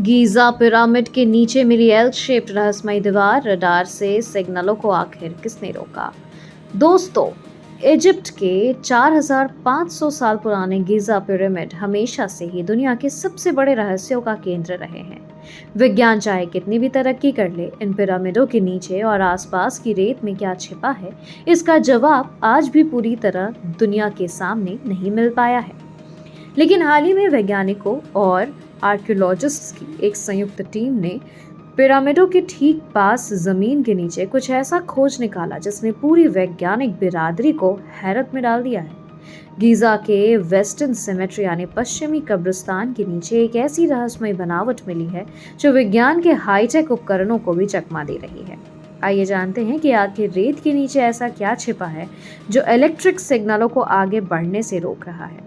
Giza pyramid के नीचे मिली L shaped रहस्यमयी दीवार, रडार से सिग्नलों को आखिर किसने रोका? दोस्तों, इजिप्ट के 4500 साल पुराने गीज़ा पिरामिड हमेशा से ही दुनिया के सबसे बड़े रहस्यों का केंद्र रहे हैं। विज्ञान चाहे कितनी भी तरक्की कर ले, इन पिरामिडों के नीचे और आसपास की रेत में क्या छिपा है, इसका जवाब आज भी पूरी तरह दुनिया के सामने नहीं मिल पाया है। लेकिन हाल ही में वैज्ञानिकों और आर्कियोलॉजिस्ट्स की एक संयुक्त टीम ने पिरामिडों के ठीक पास जमीन के नीचे कुछ ऐसा खोज निकाला जिसने पूरी वैज्ञानिक बिरादरी को हैरत में डाल दिया है। गीजा के वेस्टर्न सिमेट्री यानी पश्चिमी कब्रिस्तान के नीचे एक ऐसी रहस्यमय बनावट मिली है जो विज्ञान के हाईटेक उपकरणों को भी चकमा दे रही है। आइए जानते हैं कि आखिर रेत के नीचे ऐसा क्या छिपा है जो इलेक्ट्रिक सिग्नलों को आगे बढ़ने से रोक रहा है।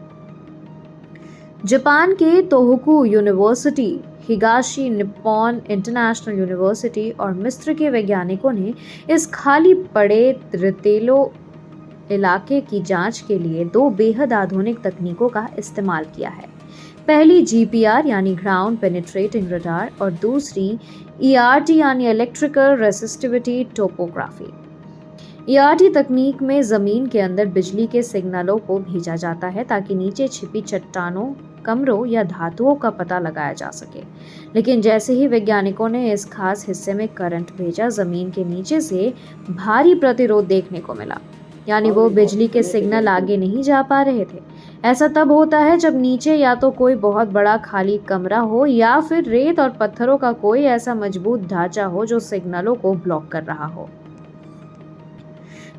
जापान के Tohoku university, Higashi Nippon international university और मिस्र के वैज्ञानिकों ने इस खाली पड़े रेतीले इलाके की जांच के लिए दो बेहद आधुनिक तकनीकों का इस्तेमाल किया है। पहली जीपीआर यानी ग्राउंड पेनिट्रेटिंग रडार और दूसरी ईआरटी यानी इलेक्ट्रिकल रेसिस्टिविटी टोपोग्राफी। ईआरटी तकनीक में जमीन के अंदर बिजली के सिग्नलों को भेजा जाता है ताकि नीचे छिपी चट्टानों, कमरों या धातुओं का पता लगाया जा सके। लेकिन जैसे ही वैज्ञानिकों ने इस खास हिस्से में करंट भेजा, जमीन के नीचे से भारी प्रतिरोध देखने को मिला, यानी वो बिजली के सिग्नल आगे नहीं जा पा रहे थे। ऐसा तब होता है जब नीचे या तो कोई बहुत बड़ा खाली कमरा हो या फिर रेत और पत्थरों का कोई ऐसा मजबूत ढांचा हो जो सिग्नलों को ब्लॉक कर रहा हो।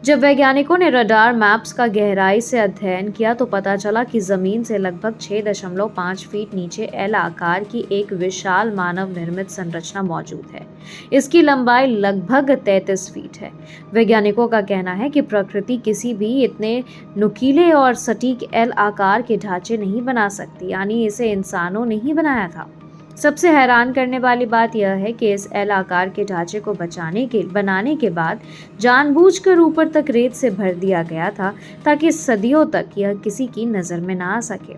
जब वैज्ञानिकों ने रडार मैप्स का गहराई से अध्ययन किया तो पता चला कि जमीन से लगभग 6.5 फीट नीचे एल आकार की एक विशाल मानव निर्मित संरचना मौजूद है। इसकी लंबाई लगभग 33 फीट है। वैज्ञानिकों का कहना है कि प्रकृति किसी भी इतने नुकीले और सटीक एल आकार के ढांचे नहीं बना सकती, यानी इसे इंसानों ने ही बनाया था। सबसे हैरान करने वाली बात यह है कि इस एल आकार के ढांचे को बनाने के बाद जानबूझकर ऊपर तक रेत से भर दिया गया था ताकि सदियों तक यह किसी की नज़र में ना आ सके।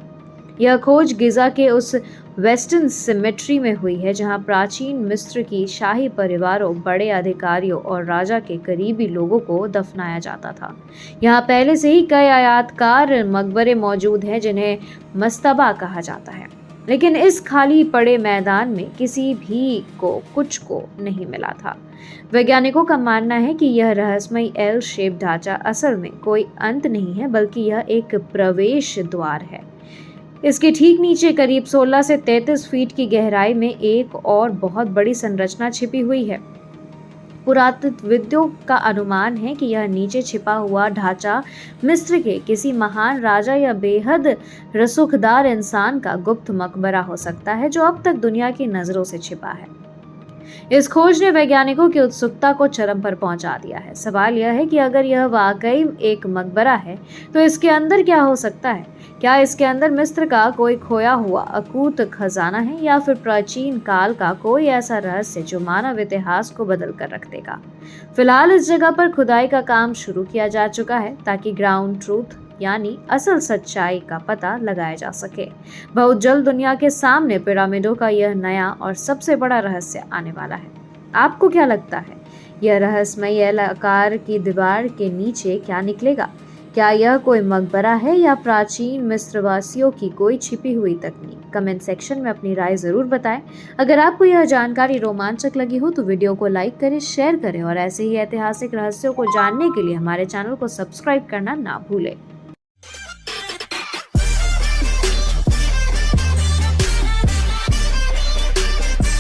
यह खोज गिजा के उस वेस्टर्न सिमेट्री में हुई है जहां प्राचीन मिस्र की शाही परिवारों, बड़े अधिकारियों और राजा के करीबी लोगों को दफनाया जाता था। यहाँ पहले से ही कई आयताकार मकबरे मौजूद हैं जिन्हें मस्तबा कहा जाता है, लेकिन इस खाली पड़े मैदान में किसी भी कुछ को नहीं मिला था। वैज्ञानिकों का मानना है कि यह रहस्यमय एल शेप ढांचा असल में कोई अंत नहीं है, बल्कि यह एक प्रवेश द्वार है। इसके ठीक नीचे करीब 16 से 33 फीट की गहराई में एक और बहुत बड़ी संरचना छिपी हुई है। पुरातत्वविदों का अनुमान है कि यह नीचे छिपा हुआ ढांचा मिस्र के किसी महान राजा या बेहद रसूखदार इंसान का गुप्त मकबरा हो सकता है जो अब तक दुनिया की नजरों से छिपा है। इस खोज ने वैज्ञानिकों की उत्सुकता को चरम पर पहुंचा दिया है। सवाल यह है कि अगर यह वाकई एक मकबरा है तो इसके अंदर क्या हो सकता है? क्या इसके अंदर मिस्र का कोई खोया हुआ अकूत खजाना है या फिर प्राचीन काल का कोई ऐसा रहस्य जो मानव इतिहास को बदल कर रख देगा? फिलहाल इस जगह पर खुदाई का काम शुरू किया जा चुका है ताकि ग्राउंड ट्रूथ यानी असल सच्चाई का पता लगाया जा सके। बहुत जल्द दुनिया के सामने पिरामिडों का यह नया और सबसे बड़ा रहस्य आने वाला है। आपको क्या लगता है, यह रहस्यमय एल आकार की दीवार के नीचे क्या निकलेगा? क्या यह कोई मकबरा है या प्राचीन मिस्रवासियों की कोई छिपी हुई तकनीक? कमेंट सेक्शन में अपनी राय जरूर बताएं। अगर आपको यह जानकारी रोमांचक लगी हो तो वीडियो को लाइक करें, शेयर करें और ऐसे ही ऐतिहासिक रहस्यों को जानने के लिए हमारे चैनल को सब्सक्राइब करना ना भूलें।